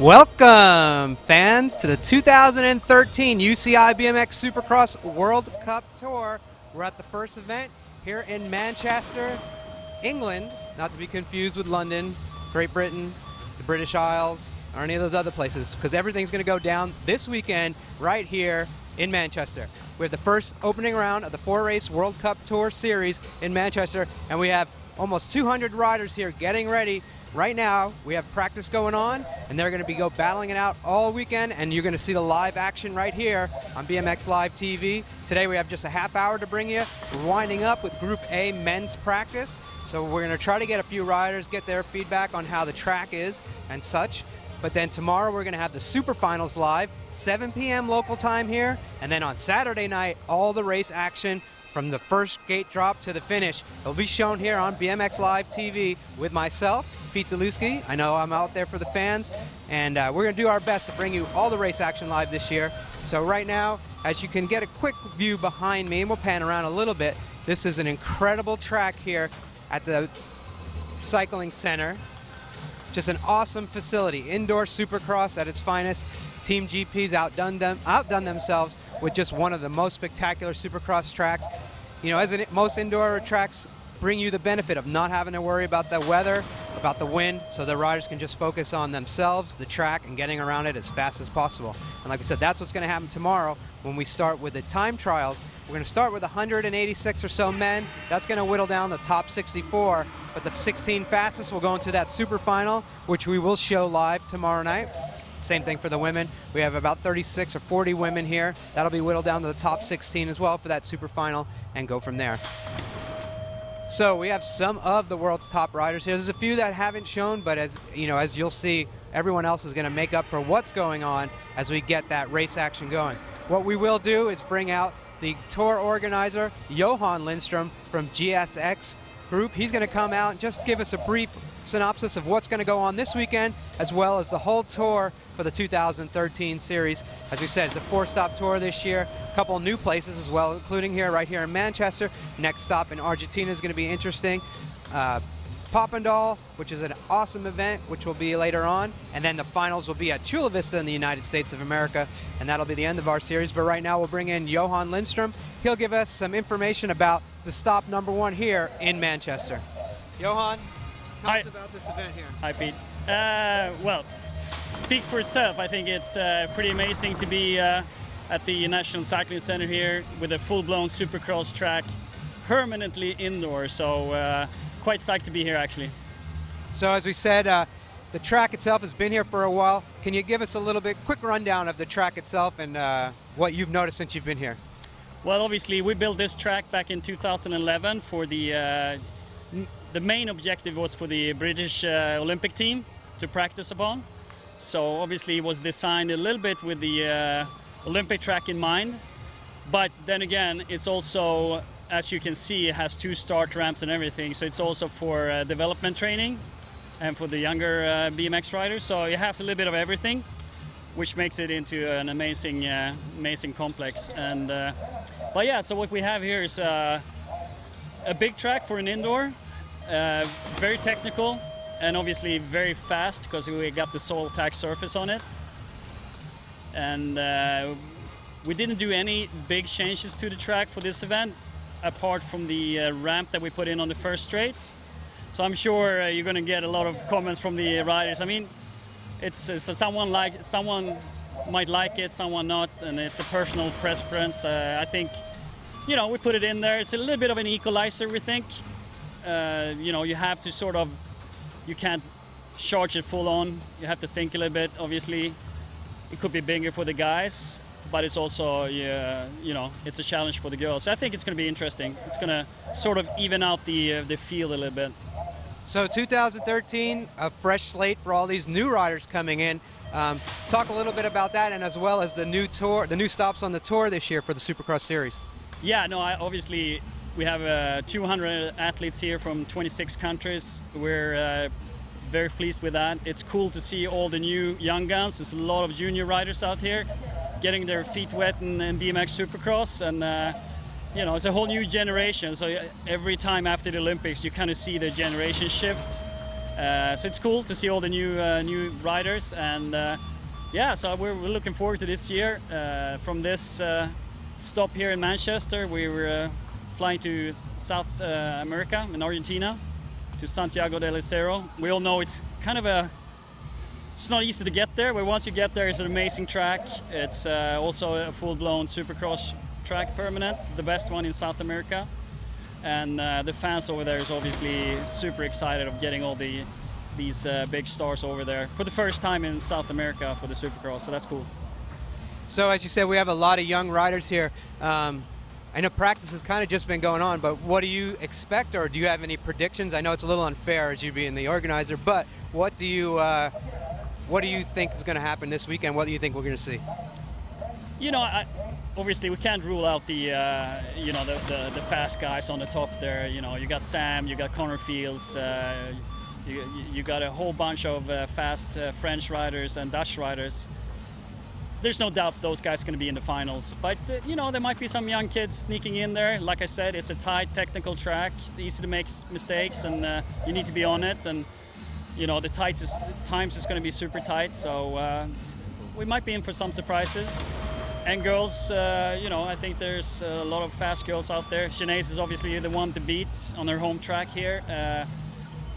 Welcome, fans, to the 2013 UCI BMX Supercross World Cup Tour. We're at the first event here in Manchester, England, not to be confused with London, Great Britain, the British Isles, or any of those other places, because everything's going to go down this weekend right here in Manchester. We have the first opening round of the 4-race World Cup Tour Series in Manchester, and we have almost 200 riders here getting ready. Right now, we have practice going on, and they're going to be battling it out all weekend, and you're going to see the live action right here on BMX Live TV. Today, we have just a half hour to bring you. We're winding up with Group A men's practice, so we're going to try to get a few riders, get their feedback on how the track is and such. But then tomorrow, we're going to have the Super Finals live, 7 p.m. local time here, and then on Saturday night, all the race action from the first gate drop to the finish. It'll be shown here on BMX Live TV with myself, Pete Dylewski. I know I'm out there for the fans, and we're going to do our best to bring you all the race action live this year. So right now, as you can get a quick view behind me, and we'll pan around a little bit, this is an incredible track here at the cycling center. Just an awesome facility, indoor supercross at its finest. Team GP's outdone themselves with just one of the most spectacular supercross tracks. You know, most indoor tracks bring you the benefit of not having to worry about the weather, about the wind, so the riders can just focus on themselves, the track, and getting around it as fast as possible. And like I said, that's what's going to happen tomorrow when we start with the time trials. We're going to start with 186 or so men. That's going to whittle down the top 64, but the 16 fastest will go into that super final, which we will show live tomorrow night. Same thing for the women. We have about 36 or 40 women here. That'll be whittled down to the top 16 as well for that super final, and go from there. So we have some of the world's top riders here. There's a few that haven't shown, but as you know, as you'll see, everyone else is going to make up for what's going on as we get that race action going. What we will do is bring out the tour organizer, Johan Lindstrom from GSX Group. He's going to come out and just give us a brief synopsis of what's going to go on this weekend, as well as the whole tour for the 2013 series. As we said, it's a 4-stop tour this year. A couple new places as well, including right here in Manchester. Next stop in Argentina is going to be interesting. Papendal, which is an awesome event, which will be later on. And then the finals will be at Chula Vista in the United States of America. And that'll be the end of our series. But right now, we'll bring in Johan Lindstrom. He'll give us some information about the stop #1 here in Manchester. Johan, tell us about this event here. Hi, Pete. Well, it speaks for itself. I think it's pretty amazing to be at the National Cycling Center here with a full-blown supercross track permanently indoor. So quite psyched to be here, actually. So as we said, the track itself has been here for a while. Can you give us a little bit quick rundown of the track itself and what you've noticed since you've been here? Well, obviously, we built this track back in 2011 for the main objective was for the British Olympic team to practice upon. So obviously it was designed a little bit with the Olympic track in mind. But then again, it's also, as you can see, it has 2 start ramps and everything. So it's also for development training and for the younger BMX riders. So it has a little bit of everything, which makes it into an amazing, amazing complex. And but yeah, so what we have here is a big track for an indoor, very technical, and obviously very fast because we got the soil tack surface on it. And we didn't do any big changes to the track for this event, apart from the ramp that we put in on the first straight. So I'm sure you're going to get a lot of comments from the riders. I mean, it's someone might like it, someone not, and it's a personal preference. I think, you know, we put it in there. It's a little bit of an equalizer, we think. You know, you have to sort of, you can't charge it full on. You have to think a little bit. Obviously, it could be bigger for the guys, but it's also, you know, it's a challenge for the girls. So I think it's going to be interesting. It's going to sort of even out the field a little bit. So 2013, a fresh slate for all these new riders coming in. Talk a little bit about that, and as well as the new tour, the new stops on the tour this year for the Supercross series. Yeah, no, obviously we have 200 athletes here from 26 countries. We're very pleased with that. It's cool to see all the new young guns. There's a lot of junior riders out here getting their feet wet in BMX Supercross, and you know, it's a whole new generation. So every time after the Olympics, you kind of see the generation shift. So it's cool to see all the new riders, and yeah, so we're looking forward to this year. From this stop here in Manchester, we were flying to South America in Argentina, to Santiago del Estero. We all know it's kind of it's not easy to get there, but once you get there, it's an amazing track. It's also a full-blown Supercross track, permanent, the best one in South America. And the fans over there is obviously super excited of getting all these big stars over there for the first time in South America for the Supercross, so that's cool. So as you said, we have a lot of young riders here. I know practice has kind of just been going on, but what do you expect, or do you have any predictions? I know it's a little unfair as you being the organizer, but what do you think is going to happen this weekend? What do you think we're going to see? You know, obviously we can't rule out the the fast guys on the top there. You know, you got Sam, you got Connor Fields, you got a whole bunch of fast French riders and Dutch riders. There's no doubt those guys are going to be in the finals, but you know, there might be some young kids sneaking in there. Like I said, it's a tight technical track. It's easy to make mistakes, and you need to be on it. And you know, the times is going to be super tight, so we might be in for some surprises. And girls, you know, I think there's a lot of fast girls out there. Sinead is obviously the one to beat on her home track here.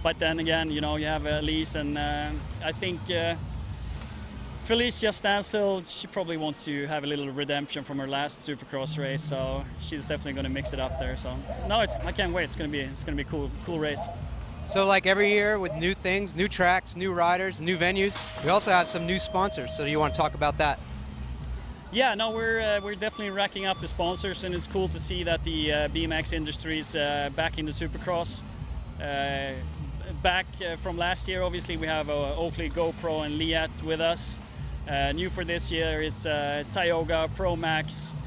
But then again, you know, you have Elise, and I think Felicia Stansel, she probably wants to have a little redemption from her last Supercross race, so she's definitely going to mix it up there. So no, I can't wait. It's going to be a cool race. So like every year with new things, new tracks, new riders, new venues, we also have some new sponsors. So do you want to talk about that? Yeah, no, we're definitely racking up the sponsors, and it's cool to see that the BMX industry is back in the Supercross. Back from last year, obviously, we have Oakley, GoPro, and Liat with us. New for this year is Tioga, ProMax,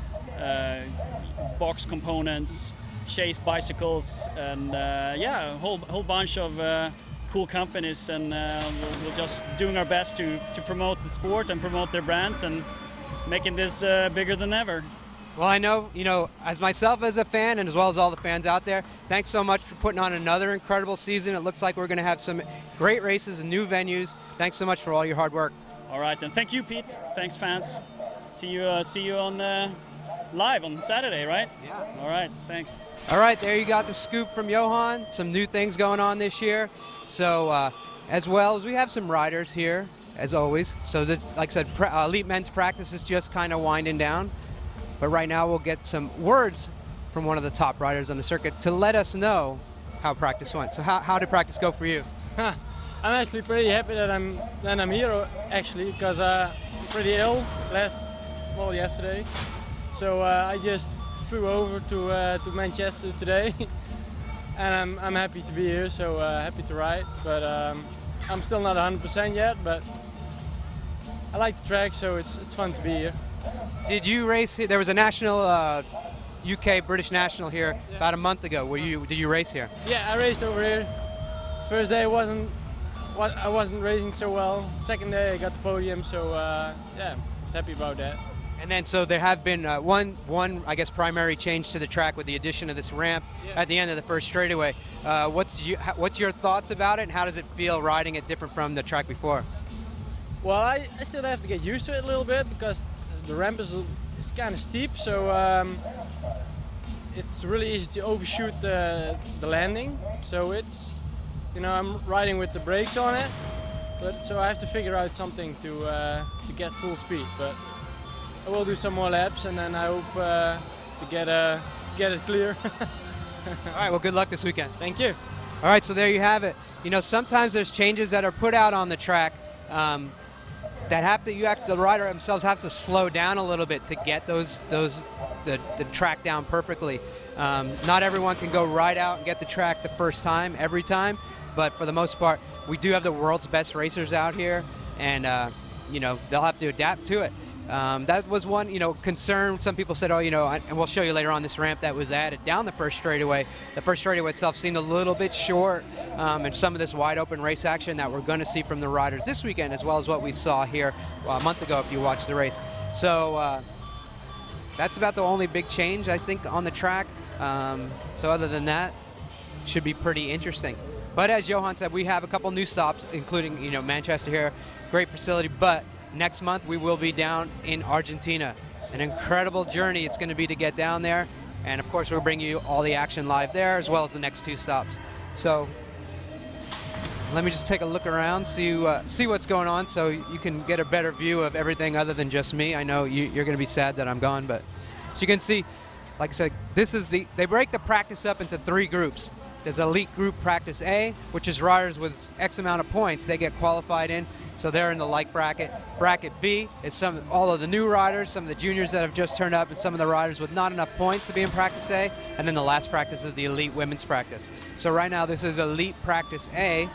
Box Components, Chase Bicycles, and yeah, a whole bunch of cool companies, and we're just doing our best to promote the sport and promote their brands and making this bigger than ever. Well, I know, you know, as myself as a fan and as well as all the fans out there, thanks so much for putting on another incredible season. It looks like we're going to have some great races and new venues. Thanks so much for all your hard work. All right, and thank you, Pete. Thanks, fans. See you on live on Saturday, right? Yeah. All right, thanks. All right, there you got the scoop from Johan. Some new things going on this year. So as well as we have some riders here, as always. So that, like I said, Elite Men's practice is just kind of winding down. But right now we'll get some words from one of the top riders on the circuit to let us know how practice went. So how did practice go for you? I'm actually pretty happy that I'm here, actually, because I'm pretty ill yesterday. So I just flew over to Manchester today, and I'm happy to be here. So happy to ride, but I'm still not 100% yet. But I like the track, so it's fun to be here. Did you race here? There was a national, UK British national here about a month ago. Did you race here? Yeah, I raced over here. First day I wasn't racing so well. Second day I got the podium, so yeah, I was happy about that. And then so there have been one I guess primary change to the track with the addition of this ramp at the end of the first straightaway. What's your thoughts about it, and how does it feel riding it different from the track before? Well, I still have to get used to it a little bit because the ramp is kind of steep, so it's really easy to overshoot the landing. So it's, you know, I'm riding with the brakes on it, but so I have to figure out something to get full speed. But I will do some more laps, and then I hope to get it clear. All right, well, good luck this weekend. Thank you. All right, so there you have it. You know, sometimes there's changes that are put out on the track that the rider themselves have to slow down a little bit to get the track down perfectly. Not everyone can go right out and get the track the first time, every time, but for the most part, we do have the world's best racers out here, and you know, they'll have to adapt to it. That was one, you know, concern. Some people said, oh, you know, and we'll show you later on this ramp that was added down the first straightaway. The first straightaway itself seemed a little bit short, and some of this wide open race action that we're going to see from the riders this weekend, as well as what we saw here a month ago if you watched the race. So that's about the only big change, I think, on the track. So other than that, should be pretty interesting. But as Johan said, we have a couple new stops, including, you know, Manchester here, great facility. But next month we will be down in Argentina. An incredible journey it's going to be to get down there. And of course, we'll bring you all the action live there, as well as the next 2 stops. So let me just take a look around, see what's going on, so you can get a better view of everything other than just me. I know you're going to be sad that I'm gone, but as you can see, like I said, they break the practice up into 3 groups. There's elite group practice A, which is riders with X amount of points. They get qualified in, so they're in the like bracket. Bracket B is all of the new riders, some of the juniors that have just turned up, and some of the riders with not enough points to be in practice A. And then the last practice is the elite women's practice. So right now this is elite practice A.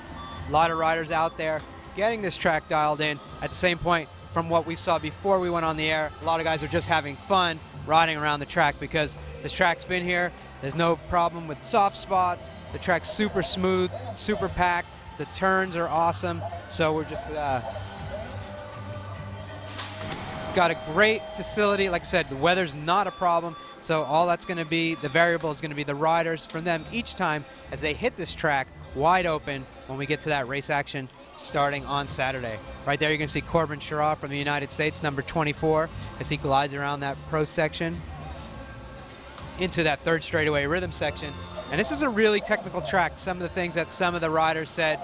A lot of riders out there getting this track dialed in. At the same point, from what we saw before we went on the air, a lot of guys are just having fun riding around the track because this track's been here. There's no problem with soft spots. The track's super smooth, super packed. The turns are awesome. So we're just got a great facility. Like I said, the weather's not a problem. So all that's going to be, the variable is going to be the riders from them each time as they hit this track wide open when we get to that race action starting on Saturday. Right there you can see Corbin Sherraw from the United States, number 24, as he glides around that pro section into that 3rd straightaway rhythm section. And this is a really technical track. Some of the things that some of the riders said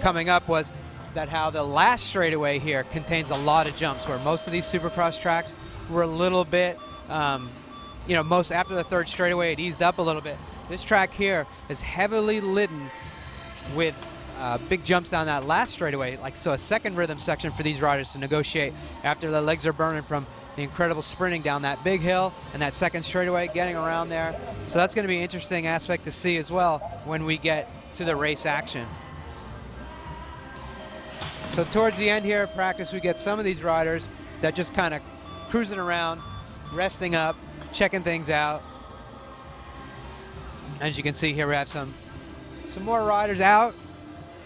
coming up was that how the last straightaway here contains a lot of jumps, where most of these Supercross tracks were a little bit, you know, most after the 3rd straightaway it eased up a little bit. This track here is heavily laden with big jumps down that last straightaway, so a 2nd rhythm section for these riders to negotiate after the legs are burning from the incredible sprinting down that big hill and that 2nd straightaway, getting around there. So that's going to be an interesting aspect to see as well when we get to the race action. So towards the end here of practice, we get some of these riders that just kind of cruising around, resting up, checking things out. As you can see here, we have some more riders out.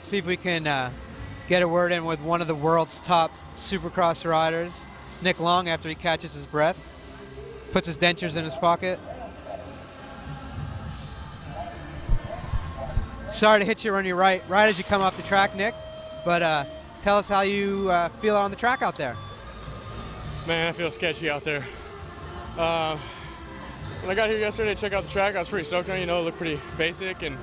See if we can get a word in with one of the world's top Supercross riders, Nick Long, after he catches his breath, puts his dentures in his pocket. Sorry to hit you on your right as you come off the track, Nick, but tell us how you feel on the track out there. Man, I feel sketchy out there. When I got here yesterday to check out the track, I was pretty stoked on it. You know, it looked pretty basic and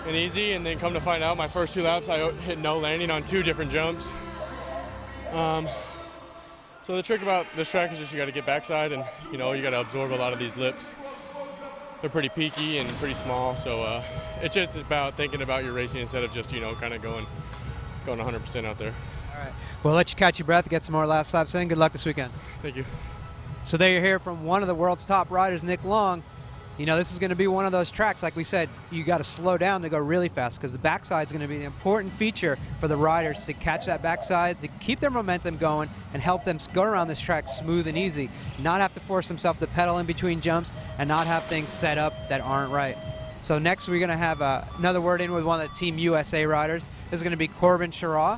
easy, and then come to find out my first 2 laps I hit no landing on 2 different jumps. So the trick about this track is just you got to get backside, and you know, you got to absorb a lot of these lips. They're pretty peaky and pretty small, so it's just about thinking about your racing instead of just, you know, kind of going 100% out there. All right. Well, let you catch your breath, get some more laps in. Good luck this weekend. Thank you. So there you hear from one of the world's top riders, Nick Long. You know, this is going to be one of those tracks, like we said, you got to slow down to go really fast, because the backside is going to be an important feature for the riders to catch that backside, to keep their momentum going and help them go around this track smooth and easy, not have to force themselves to pedal in between jumps and not have things set up that aren't right. So next we're going to have another word in with one of the Team USA riders. This is going to be Corbin Sherraw.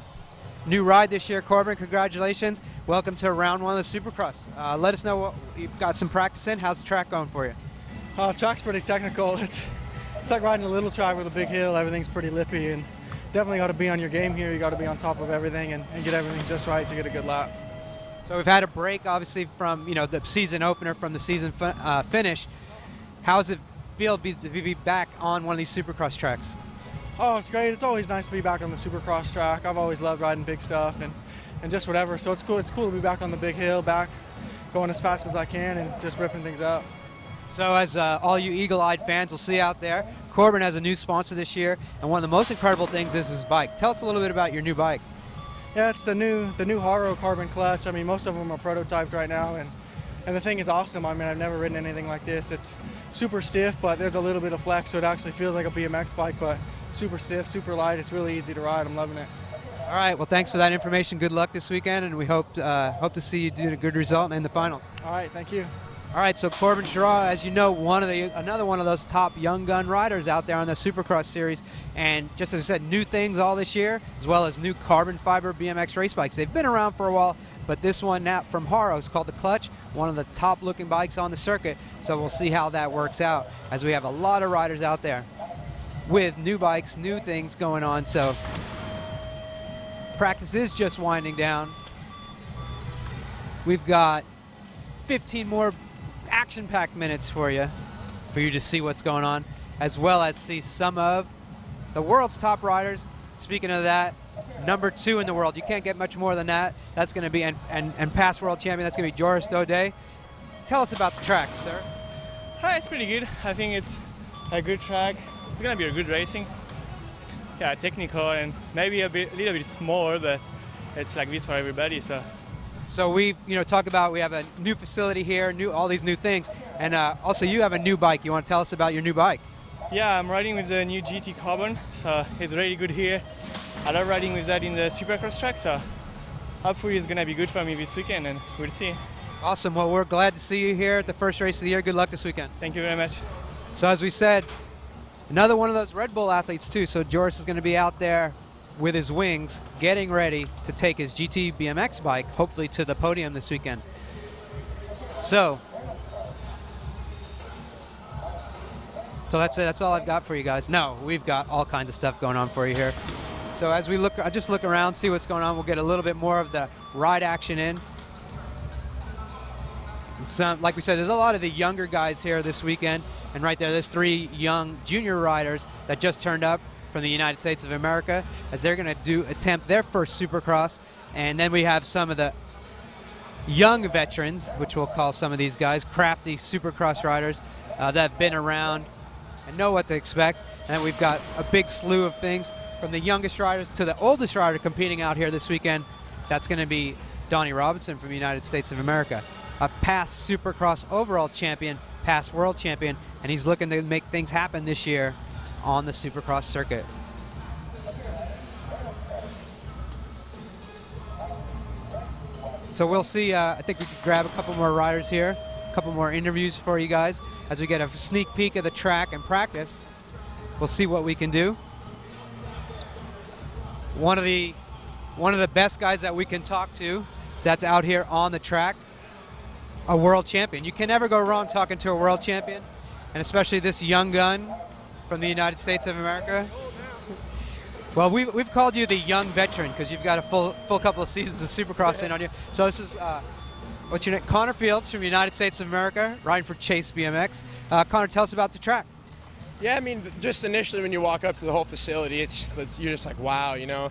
New ride this year, Corbin. Congratulations. Welcome to round 1 of the Supercross. Let us know what you've got some practice in. How's the track going for you? Track's pretty technical. It's like riding a little track with a big hill. Everything's pretty lippy, and definitely got to be on your game here. You got to be on top of everything and get everything just right to get a good lap. So we've had a break, obviously, from the season opener, from the season finish. How does it feel to be back on one of these Supercross tracks? Oh, it's great. It's always nice to be back on the Supercross track. I've always loved riding big stuff and just whatever. So it's cool. It's cool to be back on the big hill, back going as fast as I can and just ripping things up. So as all you eagle-eyed fans will see out there, Corbin has a new sponsor this year, and one of the most incredible things is his bike. Tell us a little bit about your new bike. Yeah, it's the new Haro carbon clutch. I mean, most of them are prototyped right now, and the thing is awesome. I mean, I've never ridden anything like this. It's super stiff, but there's a little bit of flex, so it actually feels like a BMX bike, but super stiff, super light. It's really easy to ride. I'm loving it. All right, well, thanks for that information. Good luck this weekend, and we hope to see you do a good result in the finals. All right, thank you. All right, so Corbin Sherraw, as you know, another one of those top young gun riders out there on the Supercross series. And just as I said, new things all this year, as well as new carbon fiber BMX race bikes. They've been around for a while, but this one now from Haro is called the Clutch, one of the top looking bikes on the circuit. So we'll see how that works out, as we have a lot of riders out there. with new bikes, new things going on. So practice is just winding down. We've got 15 more action-packed minutes for you to see what's going on, as well as see some of the world's top riders. Speaking of that, number 2 in the world. You can't get much more than that. That's going to be, and past world champion, that's going to be Joris Dode. Tell us about the track, sir. Hi, it's pretty good. I think it's a good track. It's going to be a good racing. Yeah, technical and maybe a little bit smaller, but it's like this for everybody. So we, talk about we have a new facility here, all these new things, and also you have a new bike. You want to tell us about your new bike? Yeah, I'm riding with the new GT Carbon, so it's really good here. I love riding with that in the Supercross track, so hopefully it's going to be good for me this weekend, and we'll see. Awesome. Well, we're glad to see you here at the first race of the year. Good luck this weekend. Thank you very much. So as we said, another one of those Red Bull athletes too. So Joris is going to be out there with his wings, getting ready to take his GT BMX bike, hopefully to the podium this weekend. So that's it. That's all I've got for you guys. No, we've got all kinds of stuff going on for you here. So as we look, I just look around, see what's going on. We'll get a little bit more of the ride action in. And some, like we said, there's a lot of the younger guys here this weekend. And right there's 3 young junior riders that just turned up from the United States of America, as they're going to attempt their first Supercross. And then we have some of the young veterans, which we'll call some of these guys, crafty Supercross riders that have been around and know what to expect. And then we've got a big slew of things from the youngest riders to the oldest rider competing out here this weekend. That's going to be Donnie Robinson from the United States of America, a past Supercross overall champion, past world champion, and he's looking to make things happen this year on the Supercross circuit. So we'll see, I think we could grab a couple more riders here, a couple more interviews for you guys as we get a sneak peek of the track and practice. We'll see what we can do. One of the best guys that we can talk to that's out here on the track, a world champion. You can never go wrong talking to a world champion, and especially this young gun from the United States of America. Well, we've called you the young veteran because you've got a full couple of seasons of Supercross in on you. So this is, what's your name? Connor Fields from the United States of America, riding for Chase BMX. Connor, tell us about the track. Yeah, I mean, just initially when you walk up to the whole facility, you're just like, wow,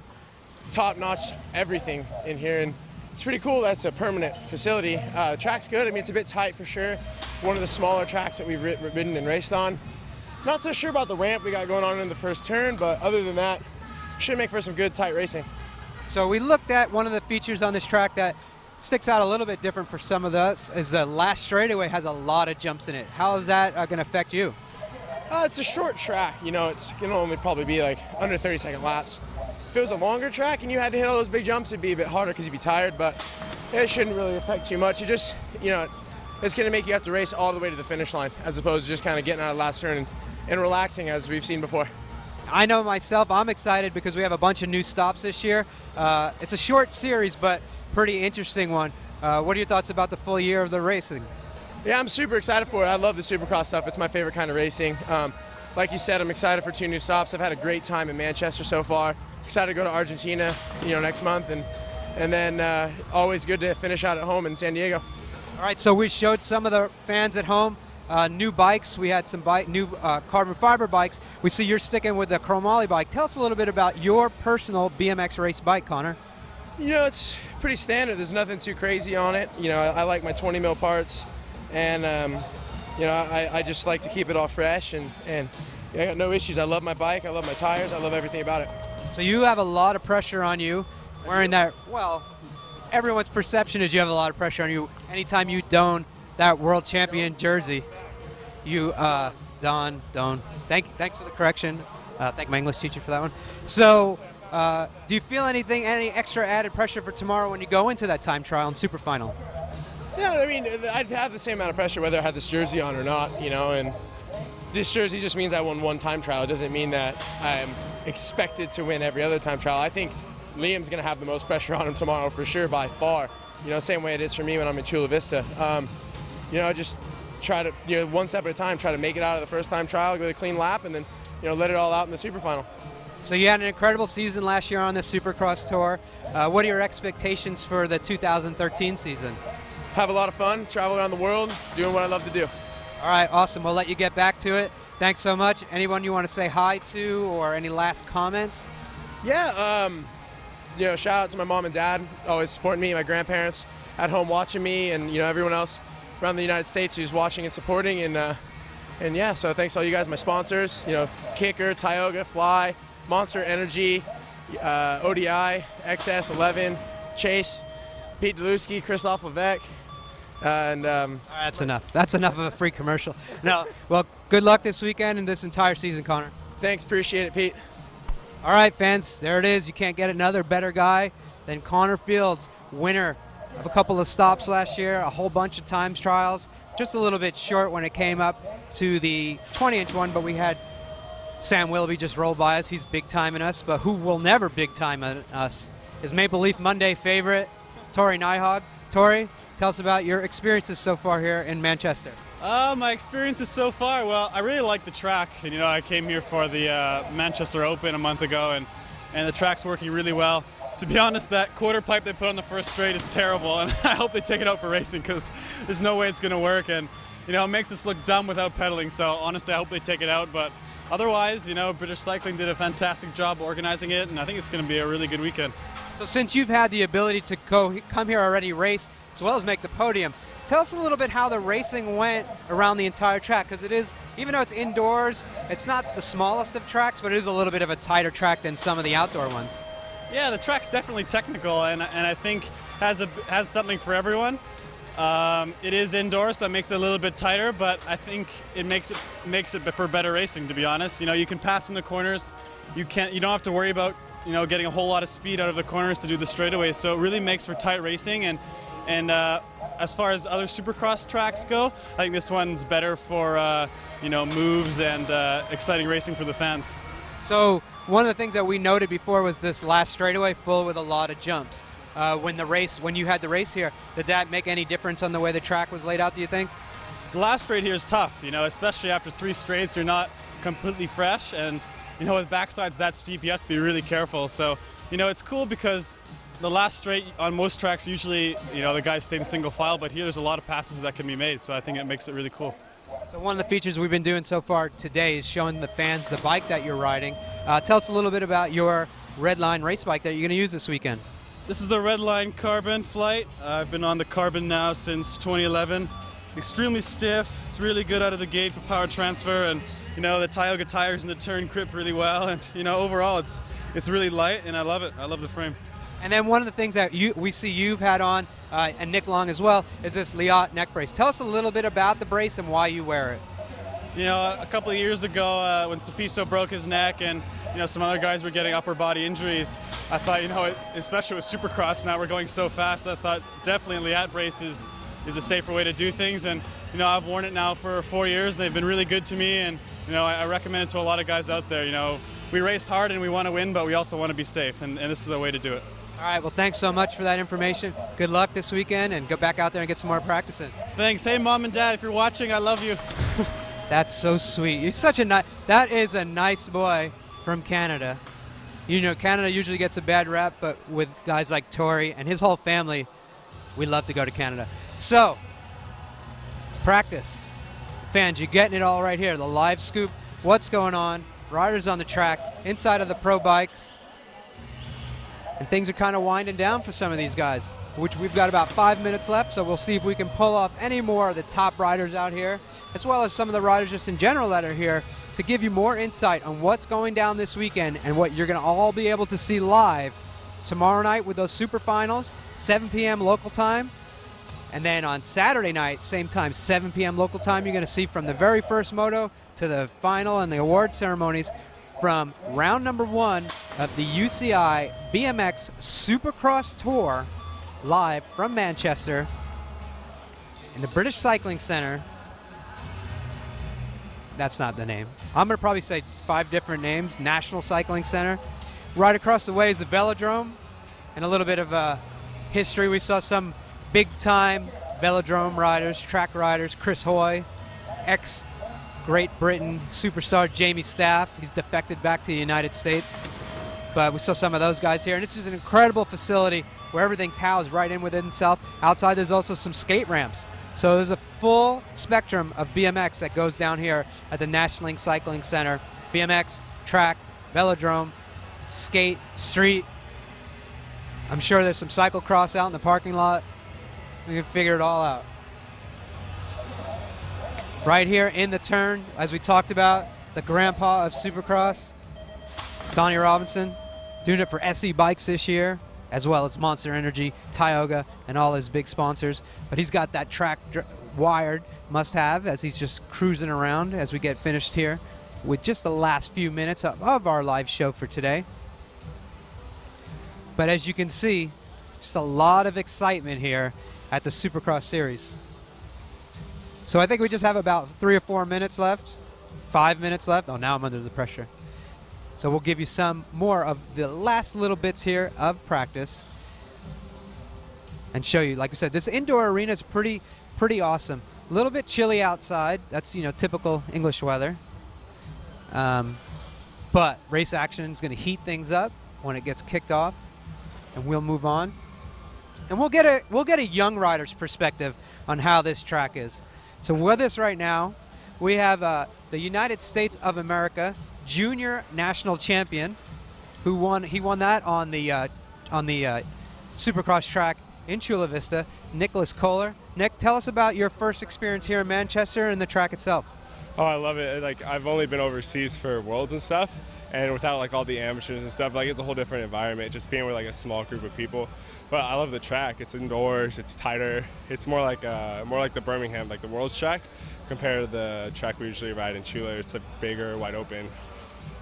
top-notch everything in here, and it's pretty cool. That's a permanent facility. The track's good. I mean, it's a bit tight for sure. One of the smaller tracks that we've ridden and raced on. Not so sure about the ramp we got going on in the first turn, but other than that, should make for some good, tight racing. So we looked at one of the features on this track that sticks out a little bit different for some of us, is the last straightaway has a lot of jumps in it. How is that going to affect you? It's a short track. It's going to only probably be like under 30-second laps. If it was a longer track and you had to hit all those big jumps, it'd be a bit harder because you'd be tired, but it shouldn't really affect too much. It just, it's going to make you have to race all the way to the finish line as opposed to just kind of getting out of the last turn and relaxing as we've seen before. I know myself, I'm excited because we have a bunch of new stops this year. It's a short series, but pretty interesting one. What are your thoughts about the full year of the racing? Yeah, I'm super excited for it. I love the Supercross stuff. It's my favorite kind of racing. Like you said, I'm excited for 2 new stops. I've had a great time in Manchester so far. Excited to go to Argentina, next month, and then always good to finish out at home in San Diego. All right, so we showed some of the fans at home new bikes. We had some new carbon fiber bikes. We see you're sticking with the chromoly bike. Tell us a little bit about your personal BMX race bike, Connor. It's pretty standard. There's nothing too crazy on it. I like my 20 mil parts, and I just like to keep it all fresh, and I got no issues. I love my bike. I love my tires. I love everything about it. So you have a lot of pressure on you wearing that. Well, everyone's perception is you have a lot of pressure on you anytime you don that world champion jersey. You don. Thanks for the correction. Thank my English teacher for that one. So do you feel any extra added pressure for tomorrow when you go into that time trial and super final? Yeah, I mean, I'd have the same amount of pressure whether I had this jersey on or not, and this jersey just means I won one time trial. It doesn't mean that I'm expected to win every other time trial. I think Liam's going to have the most pressure on him tomorrow for sure, by far. Same way it is for me when I'm in Chula Vista. Just try to, one step at a time, try to make it out of the first time trial, go to a clean lap, and then let it all out in the super final. So you had an incredible season last year on the Supercross Tour. What are your expectations for the 2013 season? Have a lot of fun, travel around the world, doing what I love to do. All right, awesome. We'll let you get back to it. Thanks so much. Anyone you want to say hi to or any last comments? Yeah, shout out to my mom and dad, always supporting me, my grandparents at home watching me, and everyone else around the United States who's watching and supporting. And yeah, so thanks to all you guys, my sponsors, Kicker, Tioga, Fly, Monster Energy, ODI, XS, 11, Chase, Pete Dylewski, Christoph Levesque, and all right, that's enough. That's enough of a free commercial. No, well, good luck this weekend and this entire season, Connor. Thanks, appreciate it, Pete. All right, fans, there it is. You can't get another better guy than Connor Fields, winner of a couple of stops last year, a whole bunch of times trials, just a little bit short when it came up to the 20-inch one, but we had Sam Willoughby just roll by us. He's big time in us, but who will never big time in us is Maple Leaf Monday favorite, Tori Nyhog. Tori, tell us about your experiences so far here in Manchester. My experiences so far, well, I really like the track. And, I came here for the Manchester Open a month ago, and the track's working really well. To be honest, that quarter pipe they put on the first straight is terrible, and I hope they take it out for racing because there's no way it's going to work. And, it makes us look dumb without pedaling, so honestly, I hope they take it out. But otherwise, British Cycling did a fantastic job organizing it, and I think it's going to be a really good weekend. So since you've had the ability to come here already, race, as well as make the podium, tell us a little bit how the racing went around the entire track, because it is, even though it's indoors, it's not the smallest of tracks, but it is a little bit of a tighter track than some of the outdoor ones. Yeah, the track's definitely technical, and I think has something for everyone. It is indoors, that makes it a little bit tighter, but I think it makes it for better racing, to be honest. You can pass in the corners. You don't have to worry about getting a whole lot of speed out of the corners to do the straightaways. So it really makes for tight racing, and as far as other Supercross tracks go, I think this one's better for moves and exciting racing for the fans. So one of the things that we noted before was this last straightaway full with a lot of jumps. When you had the race here, did that make any difference on the way the track was laid out, do you think? The last straight here is tough, especially after 3 straights, you're not completely fresh, and with backsides that steep, you have to be really careful. So, it's cool because the last straight on most tracks, usually, the guys stay in single file, but here there's a lot of passes that can be made, so I think it makes it really cool. So one of the features we've been doing so far today is showing the fans the bike that you're riding. Tell us a little bit about your Redline race bike that you're going to use this weekend. This is the Redline Carbon Flight. I've been on the Carbon now since 2011. Extremely stiff. It's really good out of the gate for power transfer, and the Tioga tires in the turn grip really well, and overall it's really light, and I love it. I love the frame. And then one of the things that we see you've had on, and Nick Long as well, is this Liat neck brace. Tell us a little bit about the brace and why you wear it. A couple of years ago when Sofiso broke his neck and some other guys were getting upper body injuries, I thought, especially with Supercross, now we're going so fast, I thought definitely a Liat brace is a safer way to do things. And I've worn it now for 4 years, and they've been really good to me, and I recommend it to a lot of guys out there. We race hard and we want to win, but we also want to be safe, and this is a way to do it. All right, well, thanks so much for that information. Good luck this weekend, and go back out there and get some more practice in. Thanks. Hey, Mom and Dad, if you're watching, I love you. That's so sweet. You're such a that is a nice boy from Canada. Canada usually gets a bad rap, but with guys like Tori and his whole family, we love to go to Canada. So, practice. Fans, you're getting it all right here. The live scoop, what's going on, riders on the track, inside of the pro bikes. And things are kind of winding down for some of these guys, which we've got about 5 minutes left, so we'll see if we can pull off any more of the top riders out here, as well as some of the riders just in general that are here, to give you more insight on what's going down this weekend and what you're going to all be able to see live tomorrow night with those super finals, 7 p.m. local time. And then on Saturday night, same time, 7 p.m. local time, you're going to see from the very first moto to the final and the award ceremonies from round number 1 of the UCI BMX Supercross Tour, live from Manchester in the British Cycling Centre. That's not the name. I'm going to probably say 5 different names. National Cycling Centre. Right across the way is the Velodrome, and a little bit of history. We saw some big-time Velodrome riders, track riders. Chris Hoy, Great Britain superstar Jamie Staff. He's defected back to the United States. But we saw some of those guys here. And this is an incredible facility where everything's housed right in within itself. Outside, there's also some skate ramps. So there's a full spectrum of BMX that goes down here at the National Link Cycling Center. BMX, track, velodrome, skate, street. I'm sure there's some cyclocross out in the parking lot. We can figure it all out. Right here in the turn, as we talked about, the grandpa of Supercross, Donnie Robinson, doing it for SE Bikes this year, as well as Monster Energy, Tioga, and all his big sponsors. But he's got that track wired, must have, as he's just cruising around as we get finished here with just the last few minutes of our live show for today. But as you can see, just a lot of excitement here at the Supercross Series. So I think we just have about 3 or 4 minutes left, 5 minutes left. Oh, now I'm under the pressure. So we'll give you some more of the last little bits here of practice and show you, like we said, this indoor arena is pretty awesome. A little bit chilly outside. That's, you know, typical English weather. But race action is going to heat things up when it gets kicked off, and we'll move on. And we'll get a young rider's perspective on how this track is. So with us right now, we have the United States of America junior national champion, who won that on the Supercross track in Chula Vista, Nicholas Kohler. Nick, tell us about your first experience here in Manchester and the track itself. Oh, I love it. Like, I've only been overseas for Worlds and stuff, and without like all the amateurs and stuff, like it's a whole different environment, just being with like a small group of people. But I love the track. It's indoors, it's tighter. It's more like the Birmingham, like the Worlds track, compared to the track we usually ride in Chula. It's a bigger, wide open,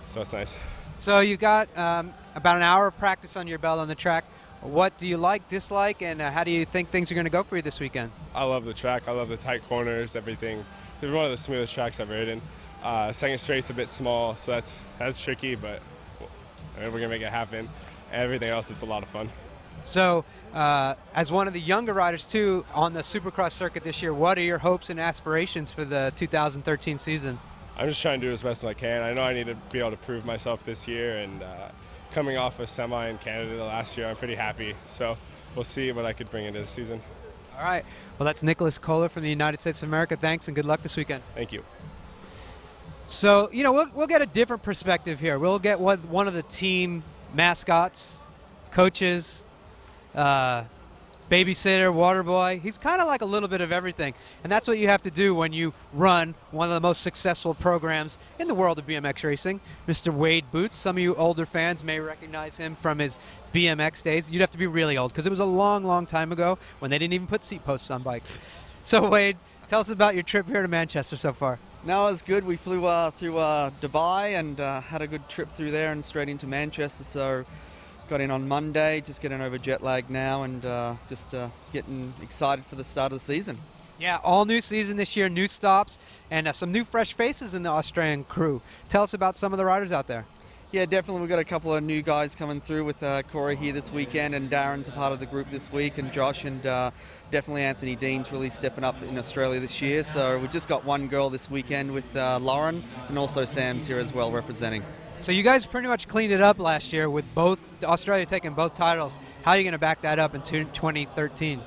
so it's nice. So you got about an hour of practice on your belt on the track. What do you like, dislike, and how do you think things are going to go for you this weekend? I love the track. I love the tight corners, everything. It's one of the smoothest tracks I've ridden. Second straight's a bit small, so that's tricky, but we're going to make it happen. And everything else is a lot of fun. So, as one of the younger riders, too, on the Supercross circuit this year, what are your hopes and aspirations for the 2013 season? I'm just trying to do as best as I can. I know I need to be able to prove myself this year, and coming off a semi in Canada last year, I'm pretty happy. So we'll see what I could bring into the season. All right. Well, that's Nicholas Kohler from the United States of America. Thanks, and good luck this weekend. Thank you. So, you know, we'll get a different perspective here. We'll get one of the team mascots, coaches, babysitter, water boy. He's kind of like a little bit of everything. And that's what you have to do when you run one of the most successful programs in the world of BMX racing. Mr. Wade Boots. Some of you older fans may recognize him from his BMX days. You'd have to be really old because it was a long, long time ago when they didn't even put seat posts on bikes. So, Wade, tell us about your trip here to Manchester so far. No, it was good. We flew through Dubai and had a good trip through there and straight into Manchester. So got in on Monday, just getting over jet lag now, and just getting excited for the start of the season. Yeah, all new season this year, new stops, and some new fresh faces in the Australian crew. Tell us about some of the riders out there. Yeah, definitely. We've got a couple of new guys coming through with Corey here this weekend, and Darren's a part of the group this week, and Josh, and definitely Anthony Dean's really stepping up in Australia this year. So we just got one girl this weekend with Lauren, and also Sam's here as well representing. So you guys pretty much cleaned it up last year with both Australia taking both titles. How are you going to back that up in 2013?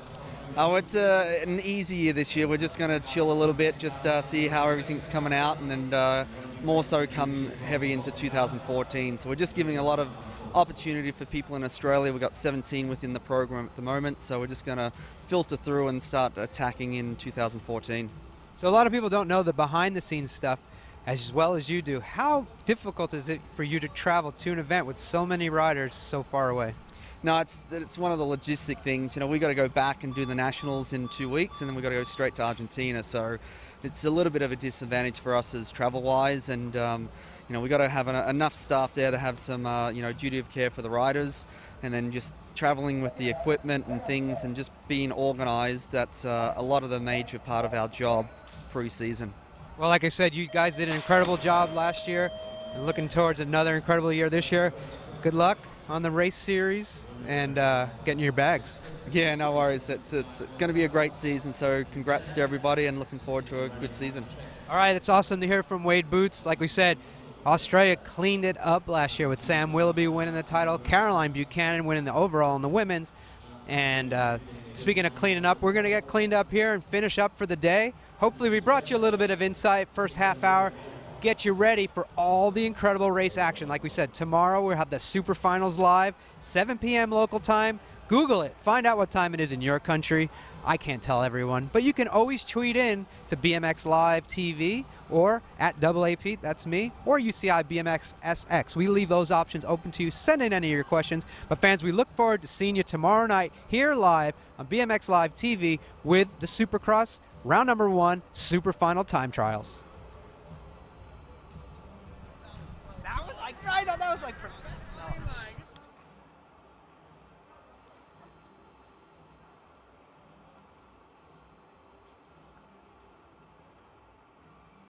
Oh, it's an easy year this year. We're just going to chill a little bit, just see how everything's coming out, and then more so come heavy into 2014. So we're just giving a lot of opportunity for people in Australia. We've got 17 within the program at the moment, so we're just going to filter through and start attacking in 2014. So a lot of people don't know the behind-the-scenes stuff as well as you do. How difficult is it for you to travel to an event with so many riders so far away? No, it's one of the logistic things. You know, we got to go back and do the nationals in 2 weeks, and then we got to go straight to Argentina. So it's a little bit of a disadvantage for us as travel-wise, and you know, we got to have enough staff there to have some you know, duty of care for the riders, and then just traveling with the equipment and things, and just being organised. That's a lot of the major part of our job pre-season. Well, like I said, you guys did an incredible job last year, and looking towards another incredible year this year. Good luck on the race series and getting your bags. Yeah, no worries. It's going to be a great season, so congrats to everybody and looking forward to a good season. All right, it's awesome to hear from Wade Boots. Like we said, Australia cleaned it up last year with Sam Willoughby winning the title, Caroline Buchanan winning the overall in the women's. And speaking of cleaning up, we're going to get cleaned up here and finish up for the day. Hopefully we brought you a little bit of insight first half hour, get you ready for all the incredible race action. Like we said, tomorrow we'll have the Super Finals live, 7 p.m. local time. Google it. Find out what time it is in your country. I can't tell everyone, but you can always tweet in to BMX Live TV or at AAP, that's me, or UCI BMX SX. We leave those options open to you. Send in any of your questions. But fans, we look forward to seeing you tomorrow night here live on BMX Live TV with the Supercross round number 1 Super Final Time Trials. That was like right on. That was like perfect.